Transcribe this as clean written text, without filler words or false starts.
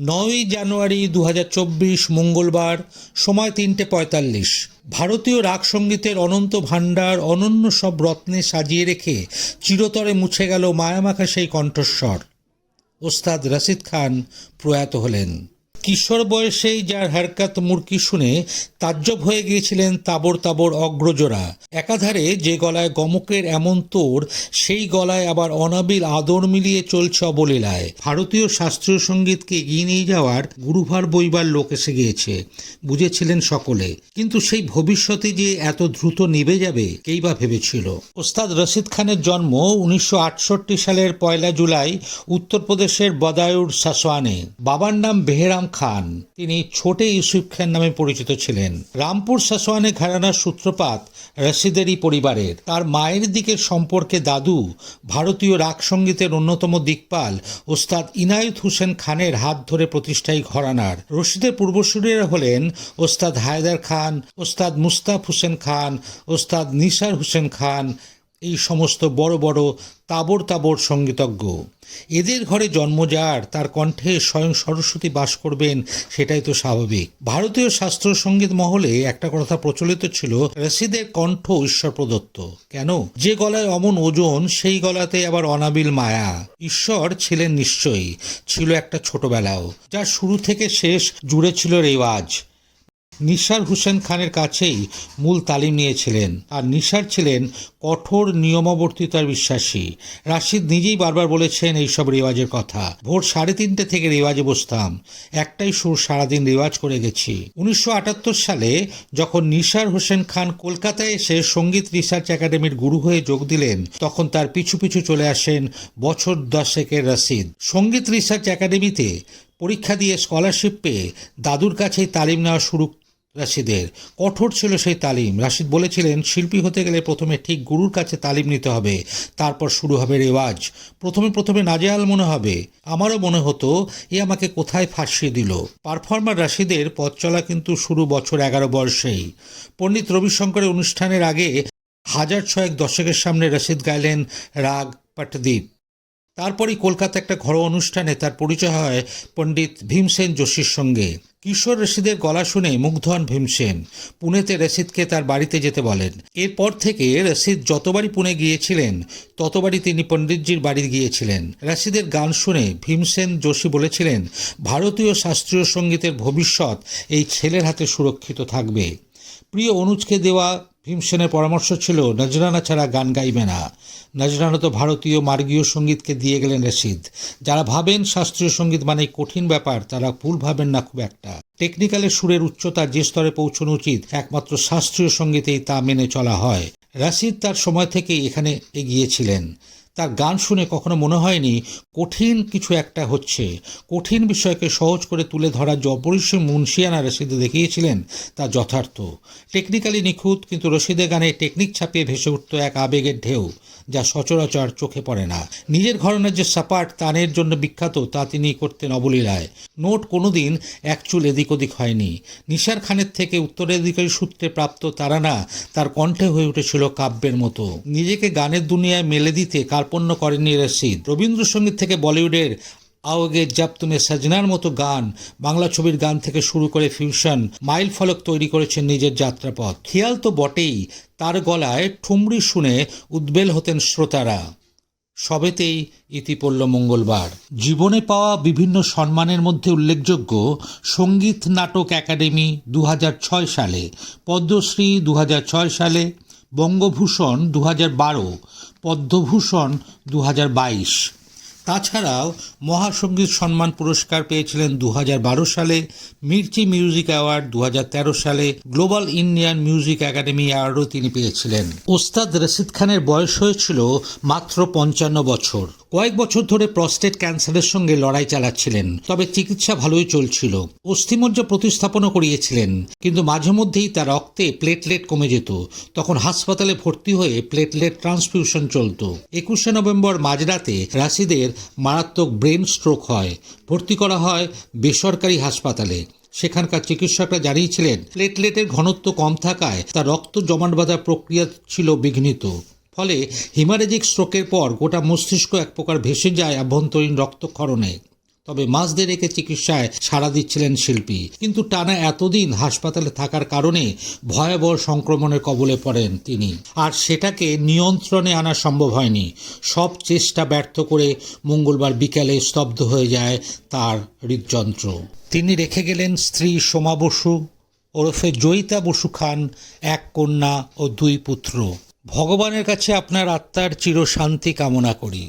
9ই জানুয়ারি 2024 মঙ্গলবার, সময় 3:45। ভারতীয় রাগ সঙ্গীতের অনন্ত ভাণ্ডার অনন্য সব রত্নে সাজিয়ে রেখে চিরতরে মুছে গেল মায়ামাখা সেই কণ্ঠস্বর। ওস্তাদ রশিদ খান প্রয়াত হলেন। কিশোর বয়সেই যার হরকত মুরকি শুনে তাজ্জব হয়ে গিয়েছিলেন তাবর তাবর অগ্রজরা। একাধারে যে গলায় গমকের এমন তোড়, সেই গলায় আবার অনাবিল আদর মিলিয়ে চলছে অবলীলায়। ভারতীয় শাস্ত্রীয় সঙ্গীতকে এগিয়ে নিয়ে যাওয়ার গুরুভার বইবার লোক এসে গিয়েছে, বুঝেছিলেন সকলে। কিন্তু সেই ভবিষ্যতে যে এত দ্রুত নিভে যাবে, কেই বা ভেবেছিল? ওস্তাদ রশিদ খানের জন্ম 1968 সালের 1 জুলাই উত্তরপ্রদেশের বদায়ুর সাসওয়ানে। বাবার নাম বেহরাম খান, তিনি ছোটে ইউসুফ খান নামে পরিচিত ছিলেন। রামপুর সাসওয়ানে ঘরানার সূত্রপাত রশিদেরই পরিবারের। তার মায়ের দিকের সম্পর্কে দাদু ভারতীয় রাগ সঙ্গীতের অন্যতম দিকপাল ওস্তাদ ইনায়েত হোসেন খানের হাত ধরে প্রতিষ্ঠায়ী ঘরানার। রশিদের পূর্বসূরীরা হলেন ওস্তাদ হায়দার খান, ওস্তাদ মুস্তাফ হোসেন খান, ওস্তাদ নিসার হোসেন খান, এই সমস্ত বড় বড় তাবর তাবর সঙ্গীতজ্ঞ। এদের ঘরে জন্ম যার, তার কণ্ঠে স্বয়ং সরস্বতী বাস করবেন, সেটাই তো স্বাভাবিক। ভারতীয় শাস্ত্রীয় সঙ্গীত মহলে একটা কথা প্রচলিত ছিল, রশিদের কণ্ঠ ঈশ্বর প্রদত্ত। কেন? যে গলায় অমন ওজন, সেই গলাতে আবার অনাবিল মায়া। ঈশ্বর ছিলেন নিশ্চয়ই, ছিল একটা ছোটবেলাও, যার শুরু থেকে শেষ জুড়ে ছিল রেওয়াজ। নিসার হোসেন খানের কাছেই মূল তালিম নিয়েছিলেন, আর নিসার ছিলেন কঠোর নিয়মাবর্তিতার বিশ্বাসী। রাশিদ নিজেই বারবার বলেছেন এইসব রেওয়াজের কথা। ভোর 3:30 থেকে রেওয়াজে বসতাম, একটাই সুর সারাদিন রেওয়াজ করে গেছি। 1978 সালে যখন নিসার হোসেন খান কলকাতায় এসে সঙ্গীত রিসার্চ একাডেমির গুরু হয়ে যোগ দিলেন, তখন তার পিছু পিছু চলে আসেন বছর 10 রশিদ। সঙ্গীত রিসার্চ একাডেমিতে পরীক্ষা দিয়ে স্কলারশিপ পেয়ে দাদুর কাছেই তালিম নেওয়া শুরু রাশিদের। কঠোর ছিল সেই তালিম। রাশিদ বলেছিলেন, শিল্পী হতে গেলে প্রথমে ঠিক গুরুর কাছে তালিম নিতে হবে, তারপর শুরু হবে রেওয়াজ। প্রথমে নাজেহাল মনে হবে, আমারও মনে হতো এ আমাকে কোথায় ফাঁসিয়ে দিল। পারফর্মার রাশিদের পথ চলা কিন্তু শুরু বছর 11 বয়সেই। পণ্ডিত রবিশঙ্করের অনুষ্ঠানের আগে 1006 দর্শকের সামনে রশিদ গাইলেন রাগ পটদীপ। তারপরই কলকাতা একটা ঘরোয়া অনুষ্ঠানে তার পরিচয় হয় পণ্ডিত ভীমসেন যোশীর সঙ্গে। কিশোর রশিদের গলা শুনে মুগ্ধ হন ভীমসেন। পুনেতে রশিদকে তার বাড়িতে যেতে বলেন। এরপর থেকে রশিদ যতবারই পুনে গিয়েছিলেন, ততবারই তিনি পণ্ডিতজির বাড়ি গিয়েছিলেন। রশিদের গান শুনে ভীমসেন যোশী বলেছিলেন, ভারতীয় শাস্ত্রীয় সঙ্গীতের ভবিষ্যৎ এই ছেলের হাতে সুরক্ষিত থাকবে। প্রিয় অনুজকে দেওয়া ভীমসেনের পরামর্শ ছিল, নজরানা ছাড়া গান গাইবে না। নজরানা তো ভারতীয় মার্গীয় সঙ্গীতকে দিয়ে গেলেন রশিদ। যারা ভাবেন শাস্ত্রীয় সঙ্গীত মানে কঠিন ব্যাপার, তারা ভুল ভাবেন না খুব একটা। টেকনিক্যালের সুরের উচ্চতা যে স্তরে পৌঁছানো উচিত, একমাত্র শাস্ত্রীয় সঙ্গীতেই তা মেনে চলা হয়। রশিদ তার সময় থেকেই এখানে এগিয়েছিলেন। তার গান শুনে কখনো মনে হয়নি কঠিন কিছু একটা হচ্ছে। কঠিন বিষয়কে সহজ করে তুলে ধরার যে অপরিসীম মুন্সিয়ানা রশিদে দেখিয়েছিলেন, তা যথার্থ। টেকনিক্যালি নিখুঁত, কিন্তু রশিদের গানে টেকনিক ছাপিয়ে ভেসে উঠত এক আবেগের ঢেউ, যা সচরাচর চোখে পড়ে না। নিজের ঘরানার যে সাপাট তানের জন্য বিখ্যাত, তা তিনি করতেন অবলীলায়। নোট কোনোদিন এক চুল এদিক ওদিক হয়নি। নিসার খানের থেকে উত্তরাধিকারী সূত্রে প্রাপ্ত তারানা তার কণ্ঠে হয়ে উঠেছিল কাব্যের মতো। নিজেকে গানের দুনিয়ায় মেলে দিতে কার্পণ্য করেননি রশিদ। রবীন্দ্রসঙ্গীত থেকে বলিউডের আওগে জব তুমি সজনার মতো গান, বাংলা ছবির গান থেকে শুরু করে ফিউশন, মাইল ফলক তৈরি করেছেন নিজের যাত্রাপথ। খেয়াল তো বটেই, তার গলায় ঠুমরি শুনে উদ্বেল হতেন শ্রোতারা। সবেতেই ইতি পড়ল মঙ্গলবার। জীবনে পাওয়া বিভিন্ন সম্মানের মধ্যে উল্লেখযোগ্য সঙ্গীত নাটক একাডেমি 2006 সালে, পদ্মশ্রী 2006 সালে, বঙ্গভূষণ 2012, পদ্মভূষণ 2022। তাছাড়াও মহাসঙ্গীত সম্মান পুরস্কার পেয়েছিলেন 2012 সালে, মির্চি মিউজিক অ্যাওয়ার্ড 2013 সালে, গ্লোবাল ইন্ডিয়ান মিউজিক একাডেমি অ্যাওয়ার্ডও তিনি পেয়েছিলেন। ওস্তাদ রশিদ খানের বয়স হয়েছিল মাত্র 55 বছর। কয়েক বছর ধরে প্রস্টেট ক্যান্সারের সঙ্গে লড়াই চালাচ্ছিলেন, তবে চিকিৎসা ভালোই চলছিল। অস্থিমজ্জা প্রতিস্থাপনও করিয়েছিলেন, কিন্তু মাঝে মধ্যেই তার রক্তে প্লেটলেট কমে যেত। তখন হাসপাতালে ভর্তি হয়ে প্লেটলেট ট্রান্সফিউশন চলত। 21 নভেম্বর মাঝরাতে রাশিদের মারাত্মক ব্রেন স্ট্রোক হয়। ভর্তি করা হয় বেসরকারি হাসপাতালে। সেখানকার চিকিৎসকরা জানিয়েছিলেন, প্লেটলেটের ঘনত্ব কম থাকায় তার রক্ত জমাট বাঁধার প্রক্রিয়া ছিল বিঘ্নিত। ফলে হিমারেজিক স্ট্রোকের পর গোটা মস্তিষ্ক এক প্রকার ভেসে যায় আভ্যন্তরীণ রক্তক্ষরণে। তবে মাস দেড়েকে চিকিৎসায় সাড়া দিচ্ছিলেন শিল্পী, কিন্তু টানা এতদিন হাসপাতালে থাকার কারণে ভয়াবহ সংক্রমণের কবলে পড়েন তিনি, আর সেটাকে নিয়ন্ত্রণে আনা সম্ভব হয়নি। সব চেষ্টা ব্যর্থ করে মঙ্গলবার বিকেলে স্তব্ধ হয়ে যায় তার হৃদযন্ত্র। তিনি রেখে গেলেন স্ত্রী সোমা বসু ওরফে জয়িতা বসু খান, এক কন্যা ও দুই পুত্র। ভগবানের কাছে আপনার আত্মার চিরশান্তি কামনা করি।